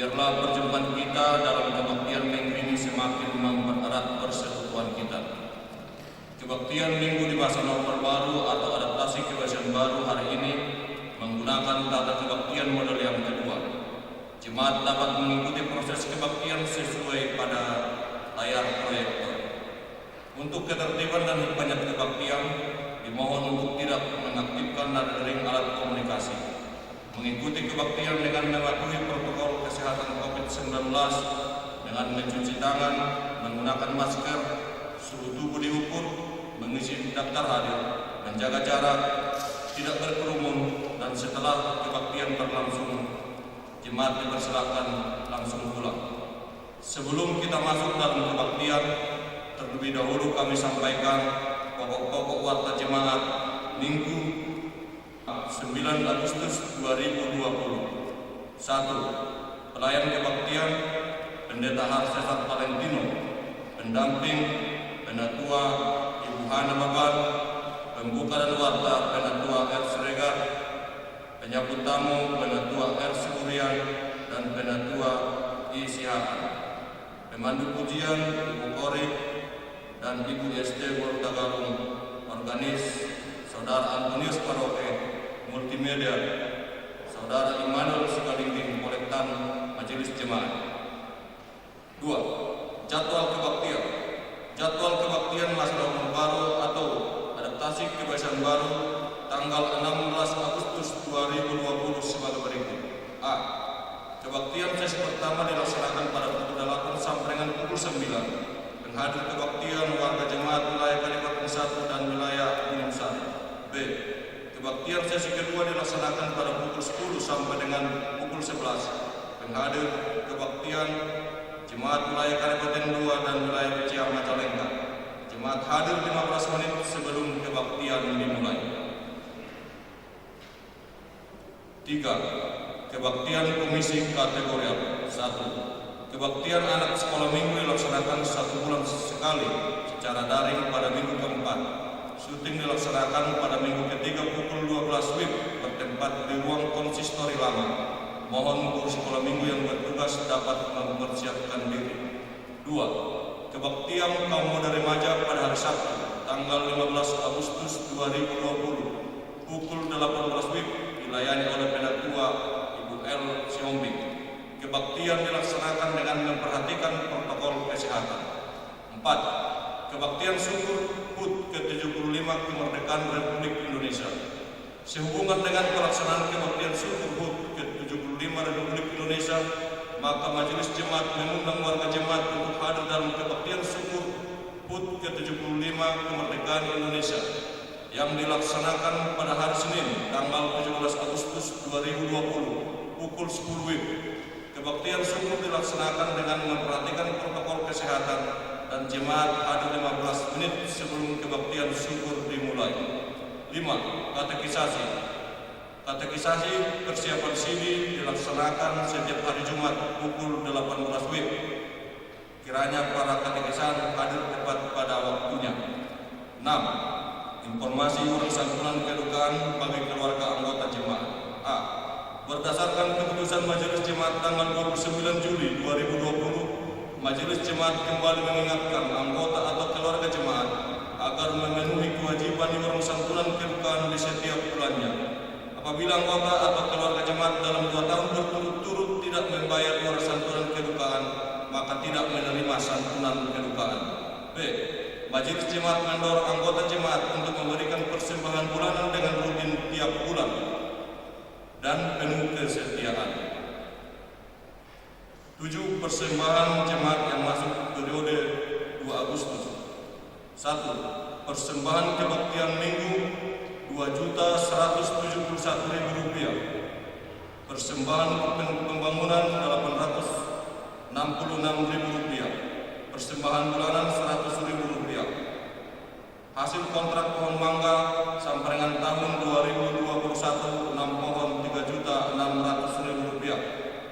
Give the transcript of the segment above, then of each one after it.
Biarlah perjumpaan kita dalam kebaktian minggu ini semakin mempererat persekutuan kita. Kebaktian minggu di masa normal baru atau adaptasi kebiasaan baru hari ini menggunakan tata kebaktian model yang kedua. Jemaat dapat mengikuti proses kebaktian sesuai pada layar proyektor. Untuk ketertiban dan hikmahnya kebaktian, dimohon untuk tidak mengaktifkan dan ring alat komunikasi. Mengikuti kebaktian dengan mematuhi protokol kesehatan COVID-19 dengan mencuci tangan, menggunakan masker, suhu tubuh diukur, mengisi daftar hadir, menjaga jarak, tidak berkerumun, dan setelah kebaktian berlangsung, jemaat dipersilakan langsung pulang. Sebelum kita masuk dalam kebaktian, terlebih dahulu kami sampaikan pokok-pokok warta jemaat Minggu 9 Agustus 2020. 1. Pelayan kebaktian Pendeta Harsesat Valentino, pendamping Penatua Ibu Hana Baban, pembuka dan warta Penatua R. Siregar, penyambut tamu Penatua R. Siburian dan Penatua I. Sihaan, pemandu pujian Ibu Kori dan Ibu ST Tagalung, organis Saudara Antonius Paroke, multimedia Saudara Immanuel Sukalingging, kolektan Majelis Jemaat. 2. Jadwal kebaktian. Jadwal kebaktian masa normal baru atau adaptasi kebiasaan baru tanggal 16 Agustus 2020 sebagai berikut. A. Kebaktian sesi pertama dilaksanakan pada pukul 8 sampai dengan pukul 9. Penghadir kebaktian warga jemaat wilayah Kadipaten 1 dan wilayah Gunung Sari. B. Kebaktian sesi kedua dilaksanakan pada pukul 10 sampai dengan pukul 11. Penghadir kebaktian jemaat wilayah Kadipaten 2 dan wilayah Ciamat Majalengka. Jemaat hadir 15 menit sebelum kebaktian dimulai. 3. Kebaktian komisi kategorial. 1. Kebaktian anak sekolah minggu dilaksanakan 1 bulan sekali secara daring pada minggu keempat. Syuting dilaksanakan pada minggu ketiga pukul 12 WIB bertempat di ruang konsistori lama. Mohon guru sekolah minggu yang bertugas dapat mempersiapkan diri. 2. Kebaktian kaum muda remaja pada hari Sabtu tanggal 15 Agustus 2020 pukul 18 WIB dilayani oleh Penatua Ibu L. Siombing. Kebaktian dilaksanakan dengan memperhatikan protokol kesehatan. 4. Kebaktian syukur HUT ke-75 kemerdekaan Republik Indonesia. Sehubungan dengan pelaksanaan kebaktian syukur HUT ke-75 Republik Indonesia, maka Majelis Jemaat mengundang warga jemaat untuk hadir dalam kebaktian syukur HUT ke-75 kemerdekaan Indonesia yang dilaksanakan pada hari Senin tanggal 17 Agustus 2020 pukul 10 WIB. Kebaktian syukur dilaksanakan dengan memperhatikan protokol kesehatan dan jemaat hadir 15 menit sebelum kebaktian syukur dimulai. 5. Katekisasi. Katekisasi persiapan CD dilaksanakan setiap hari Jumat pukul 18 WIB. Kiranya para katekisan hadir tepat pada waktunya. 6. Informasi uang santunan kedukaan bagi keluarga anggota jemaat. A. Berdasarkan keputusan Majelis Jemaat tanggal 29 Juli 2020, Majelis Jemaat kembali mengingatkan anggota atau keluarga jemaat agar memenuhi kewajiban uang santunan kedukaan di setiap bulannya. Apabila anggota atau keluarga jemaat dalam 2 tahun berturut-turut tidak membayar uang santunan kedukaan, maka tidak menerima santunan kedukaan. B. Majelis Jemaat mendorong anggota jemaat untuk memberikan persembahan bulanan dengan rutin tiap bulan dan penuh kesetiaan. 7. Persembahan jemaat yang masuk periode 2 Agustus. 1. Persembahan kebaktian minggu Rp2.171.000. Persembahan pembangunan Rp866.000. Persembahan bulanan Rp100.000. Hasil kontrak pohon mangga sampai dengan tahun 2021 6 pohon Rp3.600.000.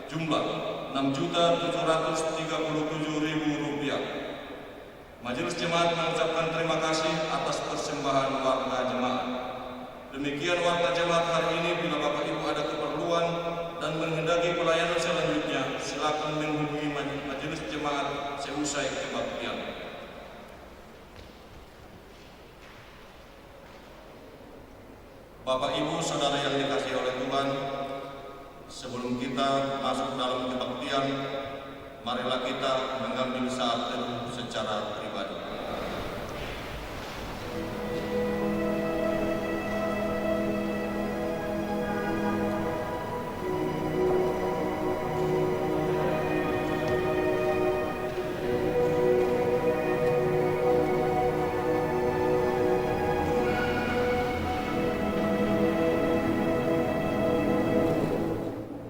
Jumlah Rp6.737.000. Majelis Jemaat mengucapkan terima kasih atas persembahan warga jemaat. Demikian warga jemaat hari ini. Bila Bapak Ibu ada keperluan dan menghendaki pelayanan selanjutnya, silakan kita masuk dalam kebaktian, marilah kita mengambil saat teduh secara pribadi.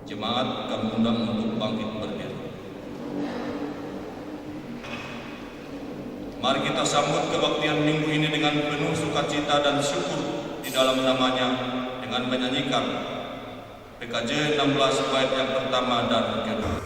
Jemaat kami undang untuk bangkit berdiri. Mari kita sambut kebaktian minggu ini dengan penuh sukacita dan syukur di dalam namanya dengan menyanyikan PKJ 16 bait yang pertama dan kedua.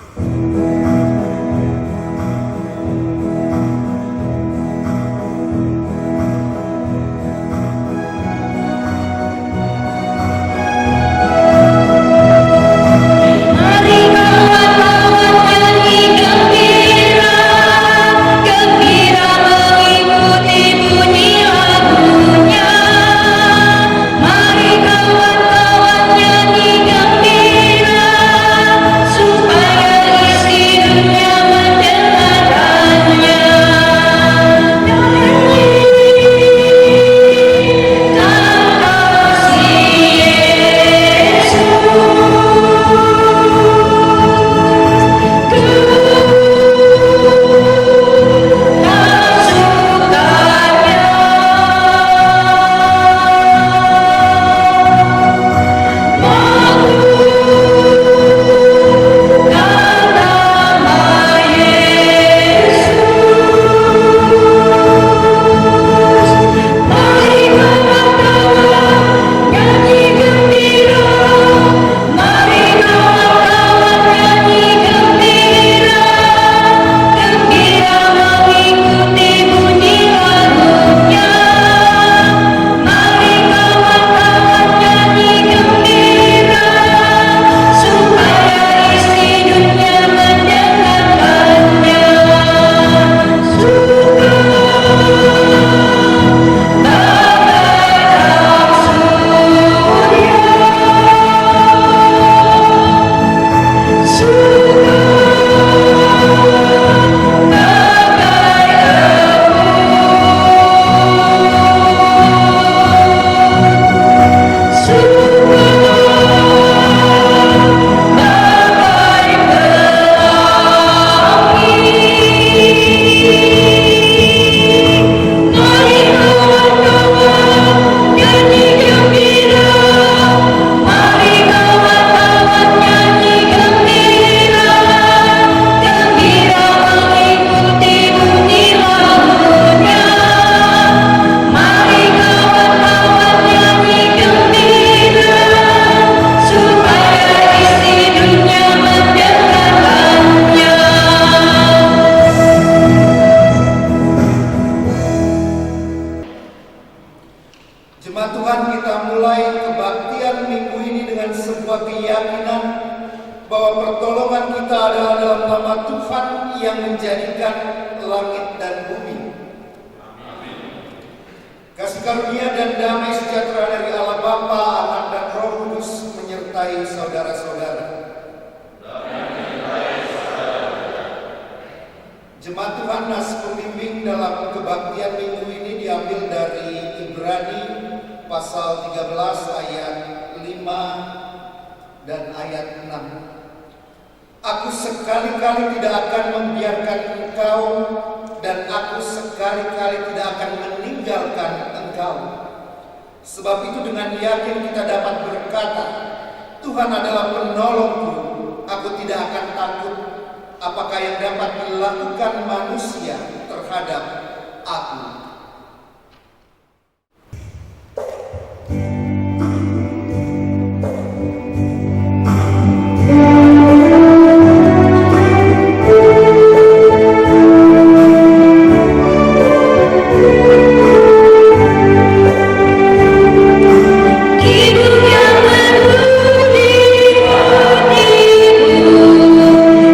Jemaat Tuhan, kita mulai kebaktian minggu ini dengan sebuah keyakinan bahwa pertolongan kita adalah dalam nama Tuhan yang menjadikan langit dan bumi. Amin. Kasih karunia dan damai sejahtera dari Allah Bapa, Anak dan Roh Kudus menyertai saudara-saudara. Jemaat Tuhan, nas pembimbing dalam kebaktian minggu ini diambil dari Ibrani pasal 13 ayat 5 dan ayat 6. Aku sekali-kali tidak akan membiarkan engkau, dan aku sekali-kali tidak akan meninggalkan engkau. Sebab itu dengan yakin kita dapat berkata, Tuhan adalah penolongku, aku tidak akan takut. Apakah yang dapat dilakukan manusia terhadap aku?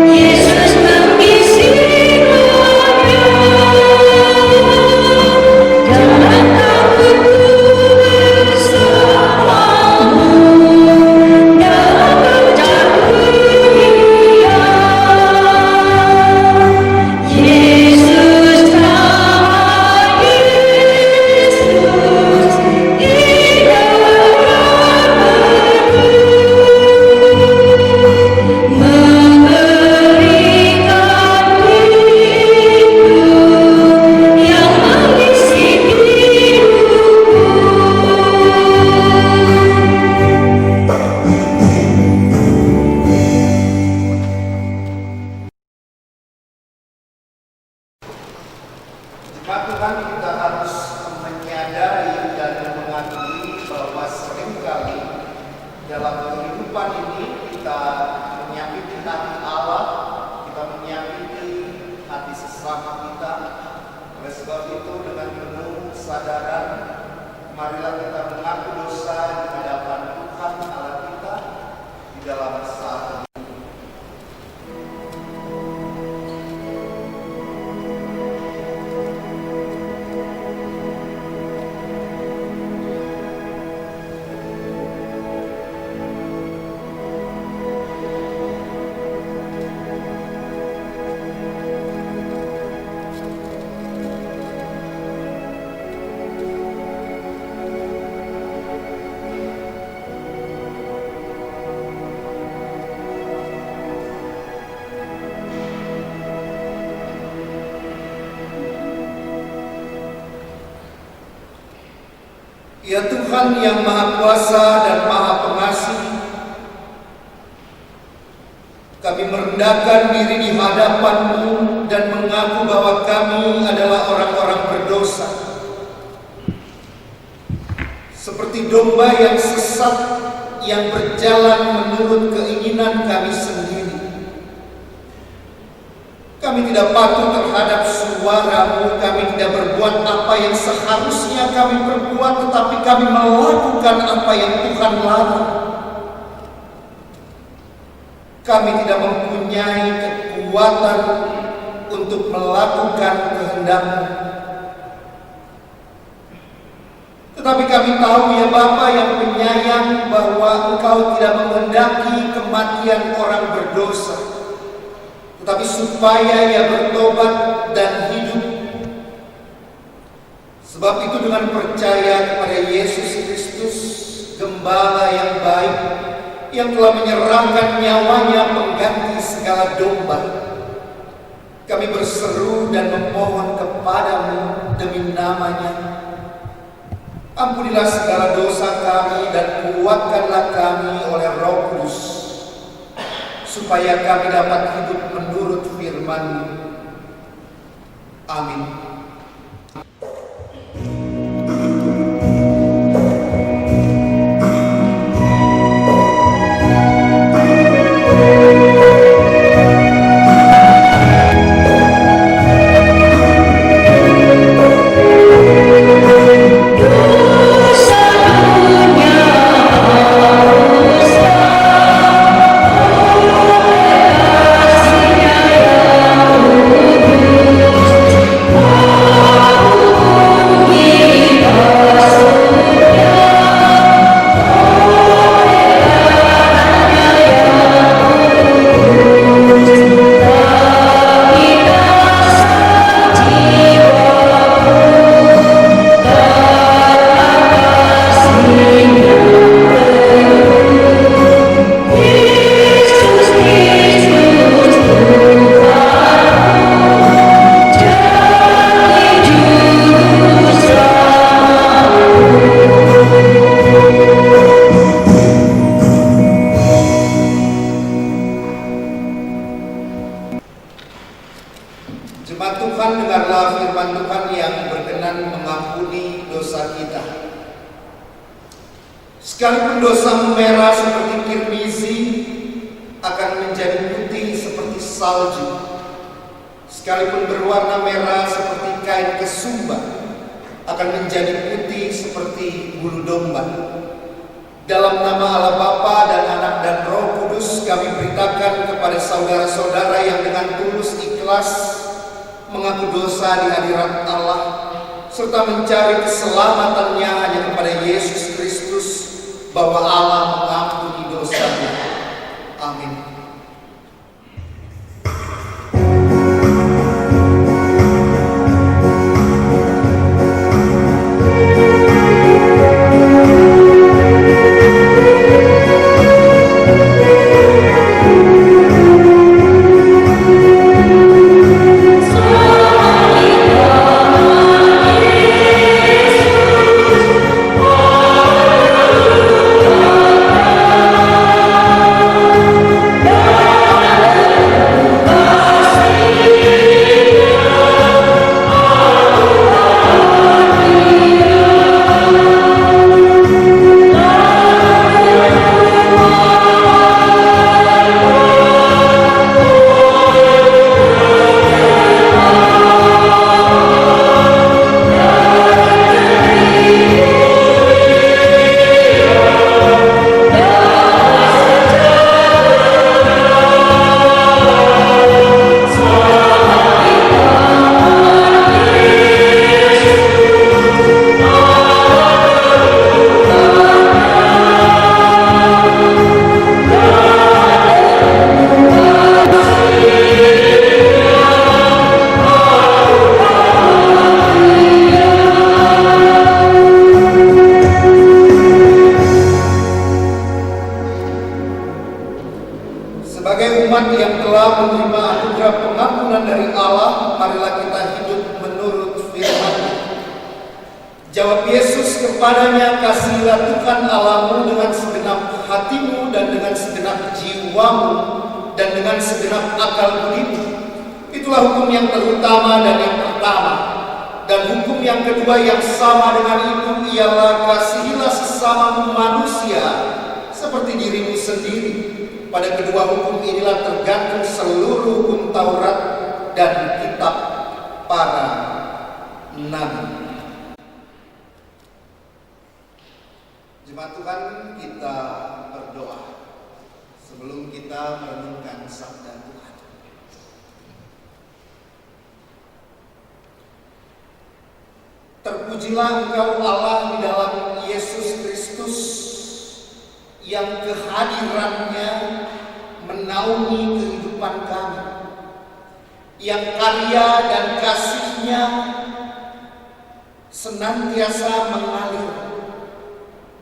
Yesus mengisi dunia. kesadaran, marilah kita mengaku dosa di hadapan Tuhan Allah kita di dalam saat ini. Ya Tuhan yang Maha Kuasa dan Maha Pengasih, kami merendahkan diri di hadapan-Mu dan mengaku bahwa kami adalah orang-orang berdosa. Seperti domba yang sesat yang berjalan menurut keinginan kami sendiri. Kami tidak patuh terhadap suara-Mu, kami tidak berbuat apa yang seharusnya kami perbuat, tetapi kami melakukan apa yang Tuhan larang. Kami tidak mempunyai kekuatan untuk melakukan kehendak-Mu. Tetapi kami tahu ya Bapa yang penyayang bahwa Engkau tidak menghendaki kematian orang berdosa, tetapi supaya ia bertobat dan hidup. Sebab itu dengan percaya kepada Yesus Kristus, Gembala yang baik, yang telah menyerahkan nyawanya pengganti segala domba, kami berseru dan memohon kepadamu demi namanya, ampunilah segala dosa kami dan kuatkanlah kami oleh Roh Kudus, supaya kami dapat hidup menurut firman-Mu. Amin. Jemaat Tuhan, dengarlah firman Tuhan yang berkenan mengampuni dosa kita. Sekalipun dosamu merah seperti kirmizi, akan menjadi putih seperti salju. Sekalipun berwarna merah seperti kain kesumba, akan menjadi putih seperti bulu domba. Dalam nama Allah Bapa dan Anak dan Roh Kudus, kami beritakan kepada saudara-saudara yang dengan tulus ikhlas mengaku dosa di hadirat Allah, serta mencari keselamatannya hanya kepada Yesus Kristus, bahwa Allah mengampuni dosanya. Amin. Amen. yang telah menerima anugerah pengampunan dari Allah, marilah kita hidup menurut firman-Nya. Jawab Yesus kepadanya, kasihilah Tuhan Allahmu dengan segenap hatimu dan dengan segenap jiwamu dan dengan segenap akal budimu. Itulah hukum yang terutama dan yang pertama. Dan hukum yang kedua yang sama dengan itu ialah kasihilah sesamamu manusia seperti dirimu sendiri. Pada kedua hukum inilah tergantung seluruh hukum Taurat dan kitab para nabi. Jemaat Tuhan, kita berdoa sebelum kita merenungkan sabda Tuhan. Terpujilah Engkau Allah di dalam Yesus Kristus, yang kehadirannya menaungi kehidupan kami, yang karya dan kasih-Nya senantiasa mengalir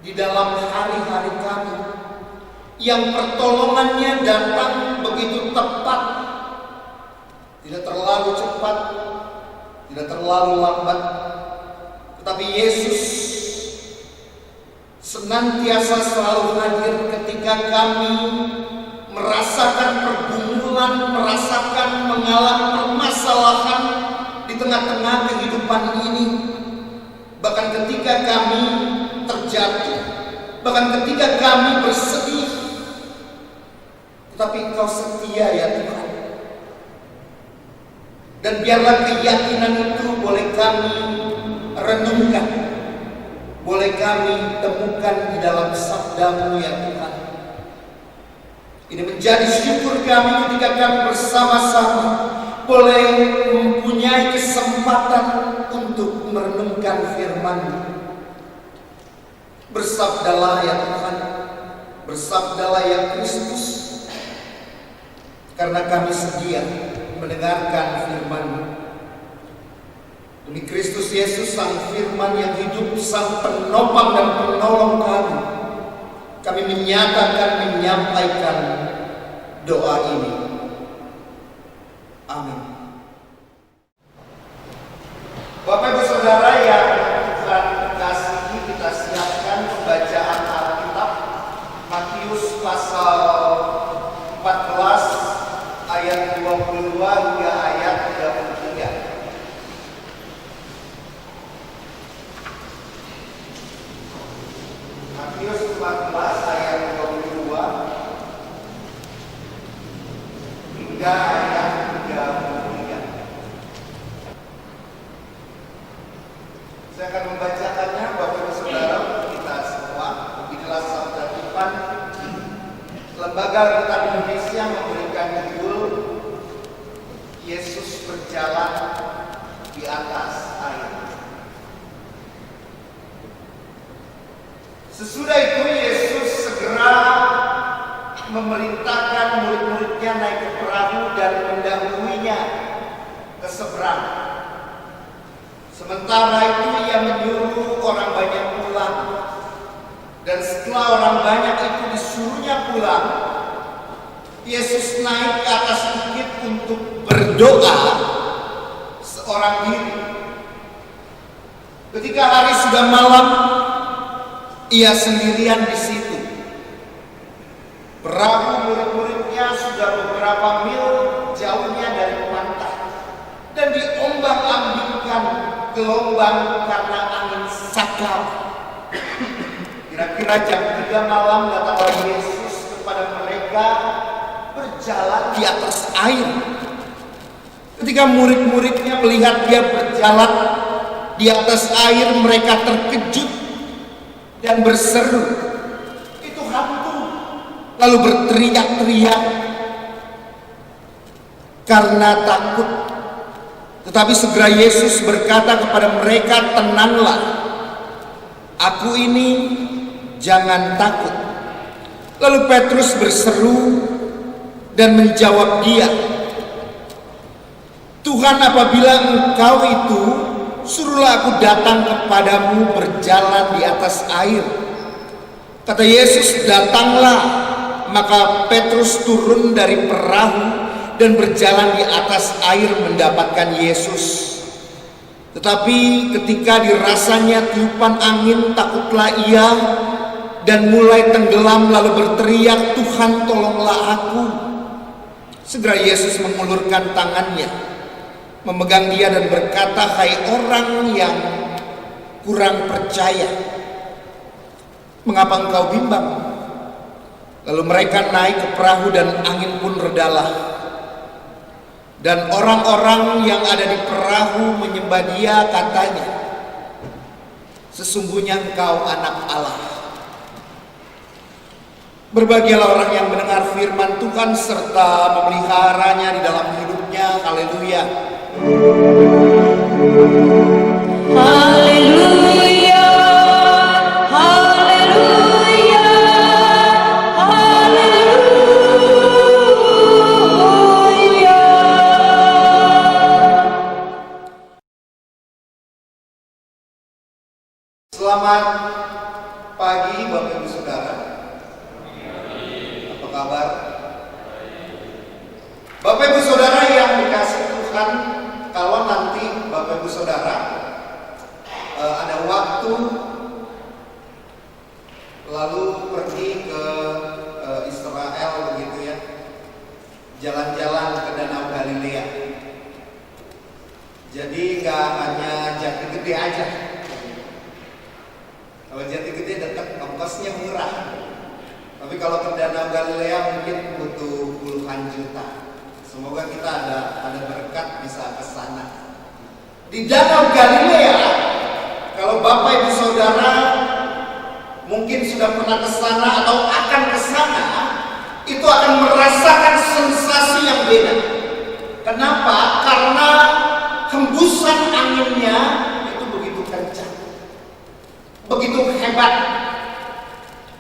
di dalam hari-hari kami, yang pertolongannya datang begitu tepat, tidak terlalu cepat, tidak terlalu lambat, tetapi Yesus senantiasa selalu hadir ketika kami merasakan pergumulan, merasakan mengalami permasalahan di tengah-tengah kehidupan ini. Bahkan ketika kami terjatuh, bahkan ketika kami bersedih, tetapi Engkau setia ya Tuhan. Dan biarlah keyakinan itu boleh kami renungkan, boleh kami temukan di dalam sabda-Mu ya Tuhan. Ini menjadi syukur kami ketika kami bersama-sama boleh mempunyai kesempatan untuk merenungkan firman-Mu. Bersabdalah ya Tuhan, bersabdalah ya Kristus, karena kami sedia mendengarkan firman-Mu. Demi Kristus Yesus, Sang Firman yang hidup, Sang penopang dan penolong kami menyatakan, menyampaikan doa ini. Amin. Bapak Ibu Saudara yang Tuhan kasihi, kita siapkan pembacaan Alkitab Matius pasal 14 ayat 22 hingga ayat 33. Matius 14 ayat 22 hingga ayat 33. Saya akan membacakannya Bapak Ibu Saudara kita semua. Inilah sabda Tuhan. Lembaga Alkitab Indonesia memberikan judul Yesus berjalan di atas air. Sesudah itu Yesus segera memerintahkan murid-muridnya naik ke perahu dan mendahuluinya ke seberang. Sementara itu ia menyuruh orang banyak pulang. Dan setelah orang banyak itu disuruhnya pulang, Yesus naik ke atas bukit untuk berdoa seorang diri. Ketika hari sudah malam, ia sendirian di situ. Perahu murid-muridnya sudah beberapa mil jauhnya dari pantai dan diombang-ambingkan gelombang karena angin sakau. Kira-kira jam 3 malam datanglah Yesus kepada mereka berjalan di atas air. Ketika murid-muridnya melihat dia berjalan di atas air, mereka terkejut dan berseru, "Itu hantu!" Lalu berteriak-teriak karena takut. Tetapi segera Yesus berkata kepada mereka, "Tenanglah, Aku ini, jangan takut." Lalu Petrus berseru dan menjawab dia, "Tuhan, apabila Engkau itu, suruhlah aku datang kepadamu berjalan di atas air." Kata Yesus, "Datanglah." maka Petrus turun dari perahu dan berjalan di atas air mendapatkan Yesus. Tetapi ketika dirasanya tiupan angin, takutlah ia dan mulai tenggelam, lalu berteriak, "Tuhan, tolonglah aku." Segera Yesus mengulurkan tangannya, memegang dia dan berkata, "Hai orang yang kurang percaya, mengapa engkau bimbang?" Lalu mereka naik ke perahu dan angin pun redalah. Dan orang-orang yang ada di perahu menyembah dia, katanya, "Sesungguhnya engkau anak Allah." Berbahagialah orang yang mendengar firman Tuhan serta memeliharanya di dalam hidupnya. Haleluya. Haleluya, haleluya, haleluya. Selamat pagi Bapak Ibu Saudara. Apa kabar? Bapak Ibu Saudara yang dikasih Tuhan, kalau nanti Bapak Ibu Saudara ada waktu lalu pergi ke Israel begitu ya, jalan-jalan ke Danau Galilea. Jadi nggak hanya Jati Gede aja. Kalau Jati Gede dekat, ongkosnya murah. Tapi kalau ke Danau Galilea mungkin butuh puluhan juta. Semoga kita ada berkat bisa ke sana. Di Danau Galilea, kalau Bapak Ibu Saudara mungkin sudah pernah ke sana atau akan ke sana, itu akan merasakan sensasi yang beda. Kenapa? Karena hembusan anginnya itu begitu kencang, begitu hebat.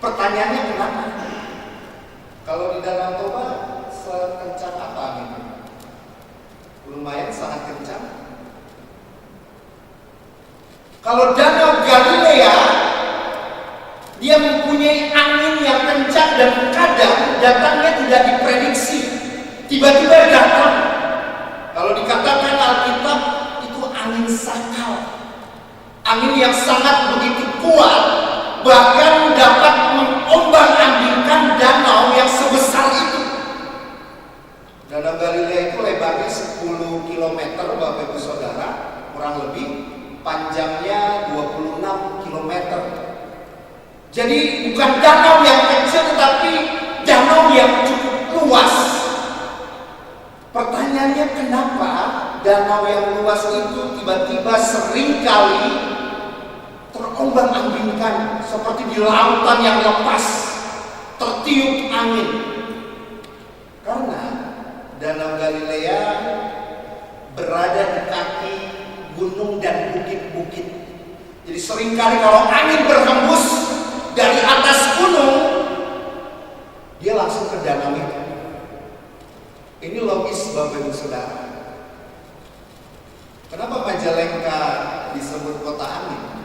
Pertanyaannya kenapa? Kalau di Danau Toba sekencang apa anginnya? Lumayan sangat kencang. Kalau Danau Galilea, dia mempunyai angin yang kencang dan kadang datangnya tidak diprediksi. Tiba-tiba datang. Kalau dikatakan Alkitab, itu angin sakal. Angin yang sangat begitu kuat, bahkan dapat mengombang-ambingkan danau yang sebesar itu. Danau Galilea itu lebarnya 10 km Bapak Ibu Saudara, kurang lebih, panjangnya 26 km. Jadi bukan danau yang kecil, tetapi danau yang cukup luas. Pertanyaannya, kenapa danau yang luas itu tiba-tiba seringkali terombang-ambingkan seperti di lautan yang lepas, tertiup angin? Karena Danau Galilea berada di kaki gunung dan bukit-bukit. Jadi seringkali kalau angin berhembus dari atas gunung, dia langsung ke danau itu. Ini logis Bapak Ibu Saudara. Kenapa Majalengka disebut kota angin?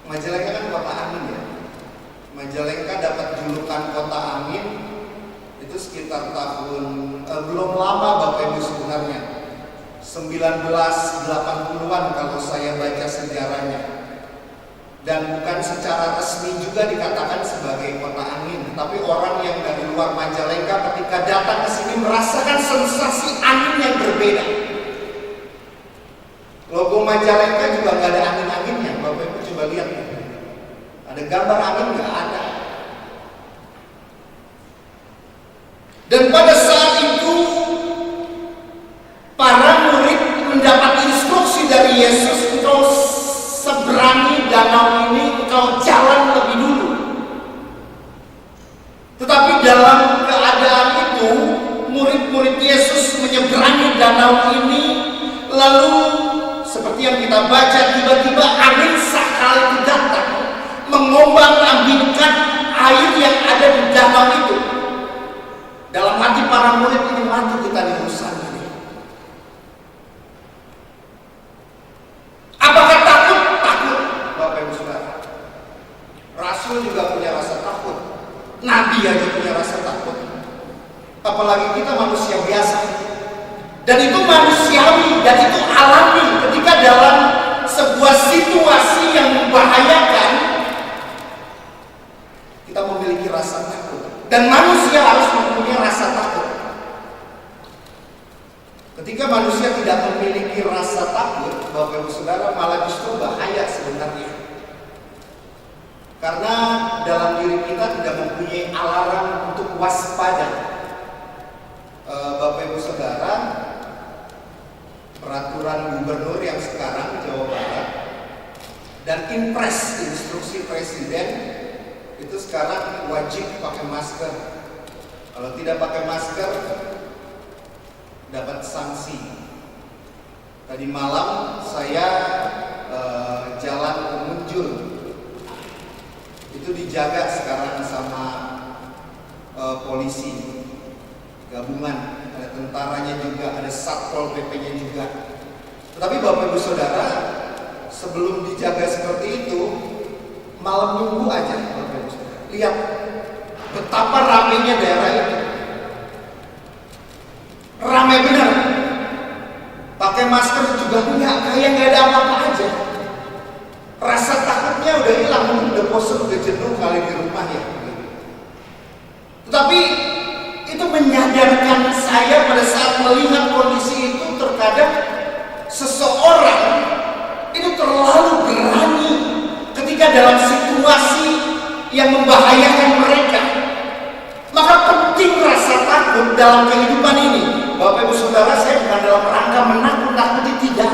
Majalengka kan kota angin ya. Majalengka dapat julukan kota angin itu sekitar tahun belum lama Bapak Ibu sebenarnya, 1980-an kalau saya baca sejarahnya. Dan bukan secara resmi juga dikatakan sebagai kota angin, tapi orang yang dari luar Majalengka ketika datang ke sini merasakan sensasi angin yang berbeda. Logo Majalengka juga nggak ada angin-anginnya. Bapak Ibu coba lihat, ada gambar angin nggak ada. Dan pada saat itu para murid mendapat instruksi dari Yesus, engkau seberangi danau ini, engkau jalan lebih dulu. Tetapi dalam keadaan itu, murid-murid Yesus menyeberangi danau ini, lalu seperti yang kita baca, tiba-tiba angin sakal itu datang, mengombang-ambingkan air yang ada di danau itu. Dalam hati para murid ini, mati kita di urusan ini. Apakah takut? Takut, Bapak Ibu Saudara. Rasul juga punya rasa takut. Nabi aja punya rasa Dan itu manusiawi, dan itu alami ketika dalam sebuah situasi yang membahayakan, kita memiliki rasa takut. Dan manusia harus mempunyai rasa takut. Ketika manusia tidak memiliki rasa takut, Bapak Ibu Saudara, malah justru bahaya sebenarnya. Karena dalam diri kita tidak mempunyai alarm untuk waspada. Bapak Ibu Saudara, peraturan gubernur yang sekarang Jawa Barat dan impres instruksi presiden itu sekarang wajib pakai masker. Kalau tidak pakai masker dapat sanksi. Tadi malam saya jalan ke Munjul, itu dijaga sekarang sama polisi gabungan, ada tentaranya juga, ada satpol pp-nya juga. Tetapi Bapak Ibu Saudara, sebelum dijaga seperti itu, malam minggu aja Bapak Ibu Saudara, lihat betapa ramainya daerah itu. Ramai benar. Pakai masker juga enggak, kayak nggak ada apa-apa aja. Rasa takutnya udah hilang, mungkin udah bosan, udah jenuh kali di rumah ya. Tetapi itu menyadarkan saya pada saat melihat kondisi itu, terkadang seseorang itu terlalu berani ketika dalam situasi yang membahayakan mereka. Maka penting rasa takut dalam kehidupan ini. Bapak Ibu Saudara, saya bukan dalam rangka menakut-nakuti, tidak.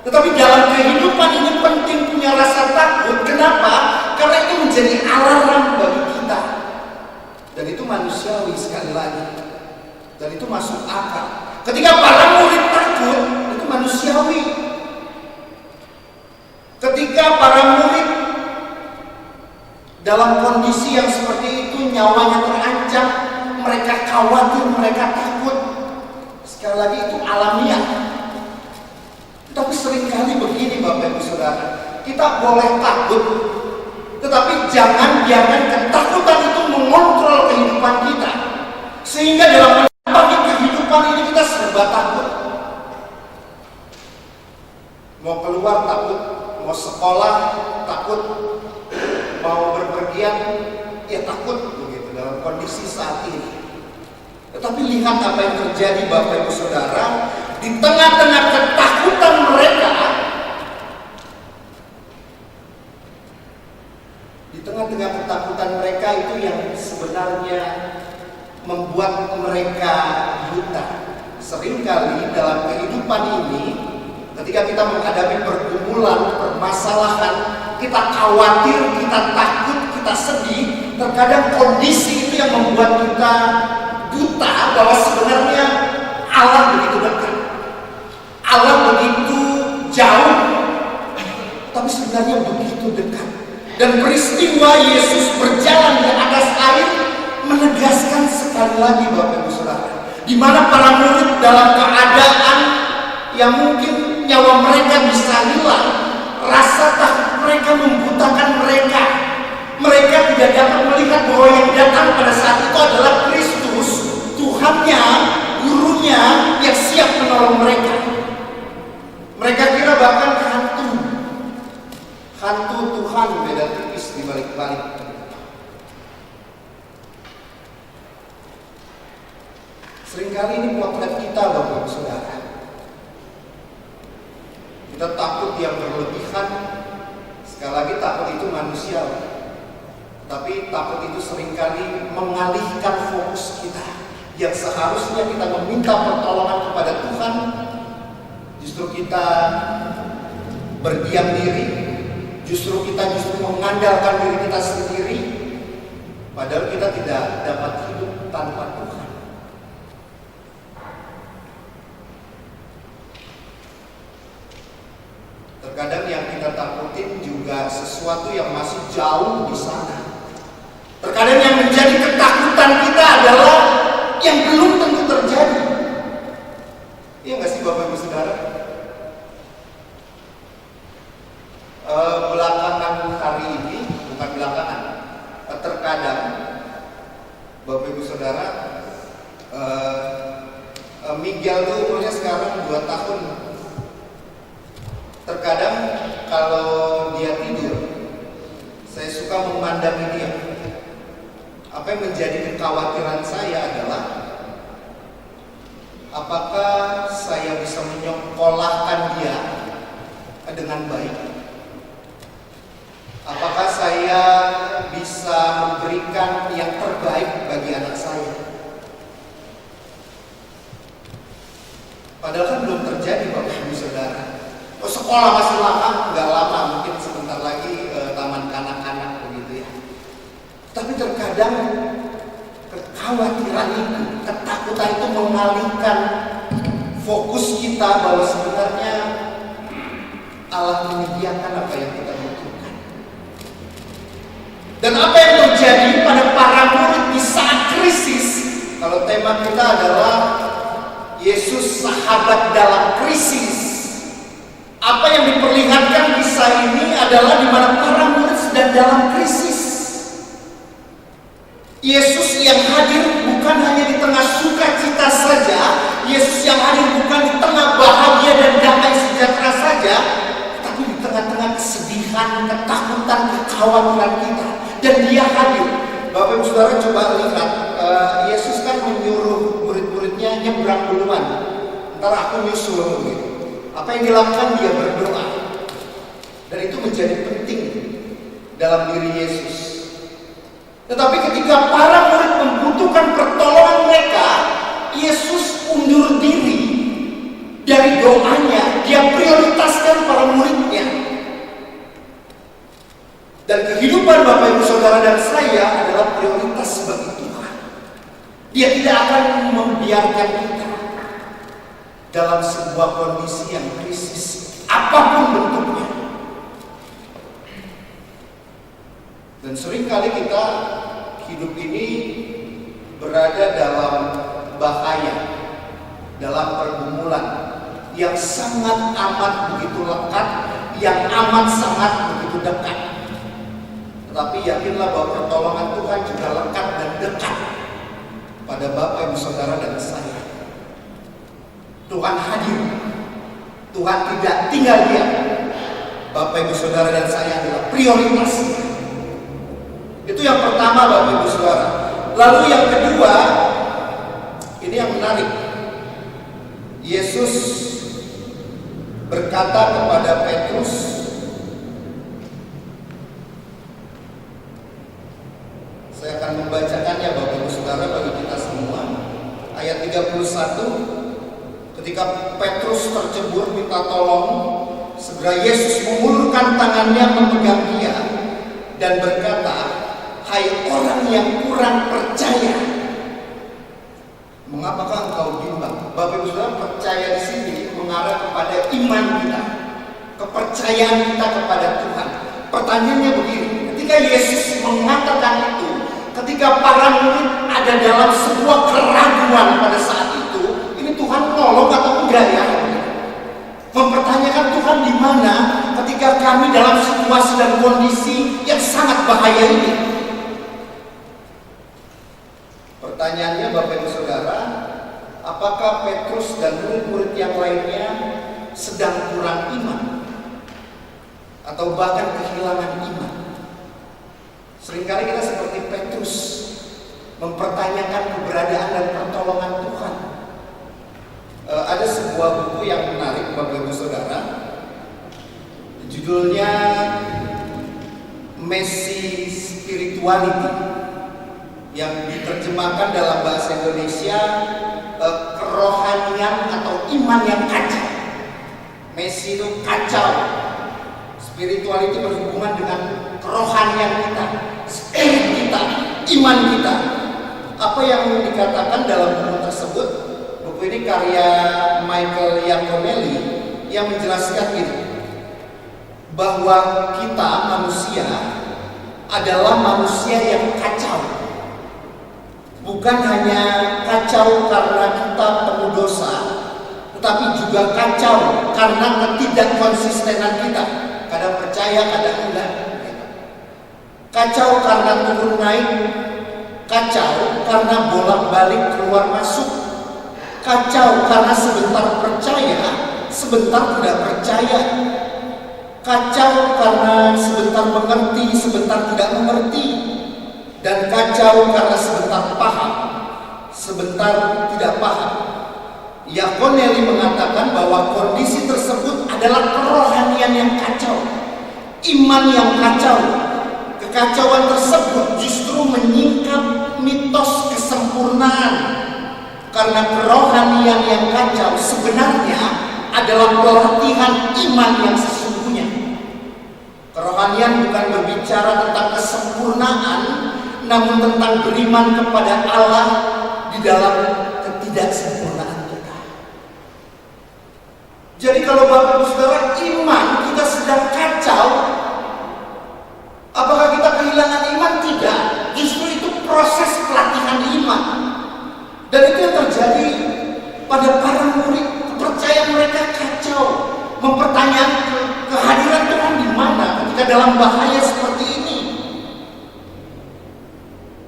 Tetapi dalam kehidupan ini penting punya rasa takut. Kenapa? Karena itu menjadi alarm bagi kita. Dan itu manusiawi sekali lagi. Dan itu masuk akal. Ketika para murid takut, itu manusiawi. Ketika para murid dalam kondisi yang seperti itu, nyawanya terancam, mereka khawatir, mereka takut. Sekali lagi itu alamiah. Tapi seringkali begini Bapak Ibu Saudara, kita boleh takut, tetapi jangan biarkan ketakutan itu mengontrol kehidupan kita, sehingga dalam menjalani kehidupan ini kita serba takut. Mau keluar takut, mau sekolah takut, mau berpergian ya takut, begitu dalam kondisi saat ini. Tetapi lihat apa yang terjadi Bapak Ibu Saudara, di tengah-tengah ketakutan mereka, di tengah-tengah ketakutan mereka itu yang sebenarnya membuat mereka buta. Seringkali dalam kehidupan ini, ketika kita menghadapi pergumulan, permasalahan, kita khawatir, kita takut, kita sedih, terkadang kondisi itu yang membuat kita buta bahwa sebenarnya Allah begitu dekat, Allah begitu jauh, tapi sebenarnya begitu dekat. Dan peristiwa Yesus berjalan di atas air menegaskan sekali lagi Bapak Ibu Saudara, di mana para murid dalam keadaan yang mungkin nyawa mereka bisa hilang, rasa takut mereka membutakan mereka. Mereka tidak dapat melihat bahwa yang datang pada saat itu adalah Kristus, Tuhannya, gurunya yang siap menolong mereka. Mereka kira bahkan hantu Tuhan, beda tipis di balik-balik. Seringkali ini potret kita Bapak Ibu Saudara. Kita takut yang berlebihan. Sekali lagi takut itu manusiawi, tapi takut itu seringkali mengalihkan fokus kita. Yang seharusnya kita meminta pertolongan kepada Tuhan, justru kita berdiam diri, justru mengandalkan diri kita sendiri, padahal kita tidak dapat hidup tanpa Tuhan. Terkadang yang kita takutin juga sesuatu yang masih jauh di sana. Terkadang yang menjadi ketakutan kita adalah yang belum tentu terjadi. Iya nggak sih Bapak Ibu Saudara? Belakangan hari ini, bukan belakangan, terkadang Bapak Ibu Saudara, Miguel tuh umurnya sekarang 2 tahun. Terkadang kalau dia tidur, saya suka memandangi dia. Apa yang menjadi kekhawatiran saya adalah apakah saya bisa menyekolahkan dia dengan baik? Apakah saya bisa memberikan yang terbaik bagi anak saya? Padahal kan belum terjadi Bapak Ibu Saudara. Oh, sekolah masih lama, nggak lama, mungkin sebentar lagi taman kanak-kanak begitu ya. Tapi terkadang kekhawatiran itu, ketakutan itu mengalihkan fokus kita bahwa sebenarnya Allah menyediakan apa yang kita butuhkan. Dan apa yang terjadi pada para murid di saat krisis, kalau tema kita adalah Yesus sahabat dalam krisis. Apa yang diperlihatkan kisah ini adalah di mana para murid sedang dalam krisis. Yesus yang hadir bukan hanya di tengah sukacita saja, Yesus yang hadir bukan di tengah bahagia dan damai sejahtera saja, tapi di tengah-tengah kesedihan, ketakutan, kekhawatiran kita. Dan dia hadir. Bapak Ibu Saudara coba lihat, Yesus kan menyuruh murid-muridnya nyebrang duluan. Ntar aku nyusul gitu. Apa yang dilakukan? Dia berdoa. Dan itu menjadi penting dalam diri Yesus. Tetapi ketika para murid membutuhkan pertolongan mereka, Yesus undur diri dari doanya. Dia prioritaskan para muridnya. Dan kehidupan Bapak Ibu Saudara dan saya adalah prioritas bagi Tuhan. Dia tidak akan membiarkan kita dalam sebuah kondisi yang krisis, apapun bentuknya. Dan seringkali kita hidup ini berada dalam bahaya, dalam pergumulan yang sangat amat begitu lekat, yang amat sangat begitu dekat. Tetapi yakinlah bahwa pertolongan Tuhan juga lekat dan dekat pada Bapak Ibu Saudara dan saya. Tuhan hadir. Tuhan tidak tinggal diam. Bapak Ibu Saudara dan saya adalah prioritas. Itu yang pertama Bapak Ibu Saudara. Lalu yang kedua, ini yang menarik. Yesus berkata kepada Petrus, saya akan membacakannya Bapak Ibu Saudara bagi kita semua. Ayat 31. Ketika Petrus tercebur minta tolong, segera Yesus mengulurkan tangannya memegang dia dan berkata, "Hai orang yang kurang percaya, mengapakah engkau bimbang?" Bapak Ibu Saudara, percaya di sini mengarah kepada iman kita, kepercayaan kita kepada Tuhan. Pertanyaannya begini, ketika Yesus mengatakan itu, ketika para murid ada dalam sebuah keraguan pada saat itu, Tuhan nolong atau enggak ya? Mempertanyakan Tuhan di mana ketika kami dalam situasi dan kondisi yang sangat bahaya ini. Pertanyaannya Bapak Ibu Saudara, apakah Petrus dan murid-murid yang lainnya sedang kurang iman? Atau bahkan kehilangan iman? Seringkali kita seperti Petrus, mempertanyakan keberadaan dan pertolongan Tuhan. Ada sebuah buku yang menarik Bapak Ibu Saudara, judulnya Messy Spirituality, yang diterjemahkan dalam bahasa Indonesia kerohanian atau iman yang kacau. Messy itu kacau, spirituality berhubungan dengan kerohanian kita, spirit kita, iman kita. Apa yang dikatakan dalam buku tersebut? Buku ini karya Michael Iaconelli yang menjelaskan ini, bahwa kita manusia adalah manusia yang kacau. Bukan hanya kacau karena kita penuh dosa, tetapi juga kacau karena ketidakkonsistenan kita. Kadang percaya, kadang enggak. Kacau karena turun naik, kacau karena bolak-balik keluar masuk, Kacau karena sebentar percaya, sebentar tidak percaya. Kacau karena sebentar mengerti, sebentar tidak mengerti. Dan kacau karena sebentar paham, sebentar tidak paham. Yakoneli mengatakan bahwa kondisi tersebut adalah kerohanian yang kacau, iman yang kacau. Kekacauan tersebut justru menyingkap mitos kesempurnaan, karena kerohanian yang kacau sebenarnya adalah pelatihan iman yang sesungguhnya. Kerohanian bukan berbicara tentang kesempurnaan, namun tentang beriman kepada Allah di dalam ketidaksempurnaan kita. Jadi kalau Bapak Ibu Saudara, iman kita sedang kacau, apakah kita kehilangan iman? Tidak. Justru itu proses pelatihan iman. Dan itu yang terjadi pada para murid. Kepercayaan mereka kacau, mempertanyakan kehadiran Tuhan di mana ketika dalam bahaya seperti ini.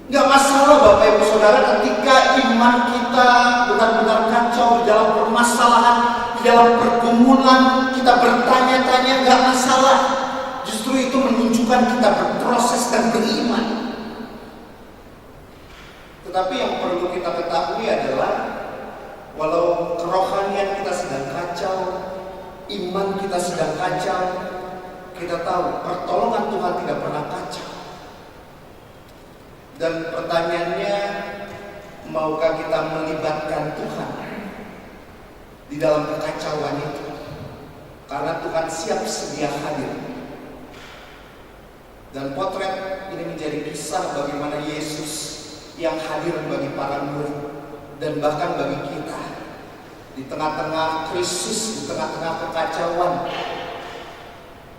Gak masalah Bapak Ibu Saudara ketika iman kita benar-benar kacau di dalam permasalahan, di dalam pergumulan, kita bertanya-tanya, gak masalah. Justru itu menunjukkan kita berproses dan beriman. Tetapi yang perlu kita ketahui adalah walau kerohanian kita sedang kacau, iman kita sedang kacau, kita tahu pertolongan Tuhan tidak pernah kacau. Dan pertanyaannya, maukah kita melibatkan Tuhan di dalam kekacauan itu? Karena Tuhan siap sedia hadir. Dan potret ini menjadi kisah bagaimana Yesus yang hadir bagi para murid dan bahkan bagi kita di tengah-tengah krisis, di tengah-tengah kekacauan,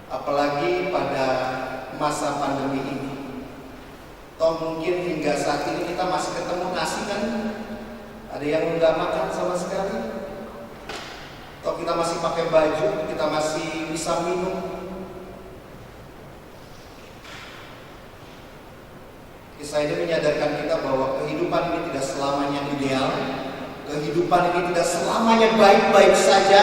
apalagi pada masa pandemi ini. Toh mungkin hingga saat ini kita masih ketemu nasi kan, ada yang nggak makan sama sekali. Toh kita masih pakai baju, kita masih bisa minum. Kisah ini menyadarkan kita bahwa kehidupan ini tidak selamanya ideal, kehidupan ini tidak selamanya baik-baik saja.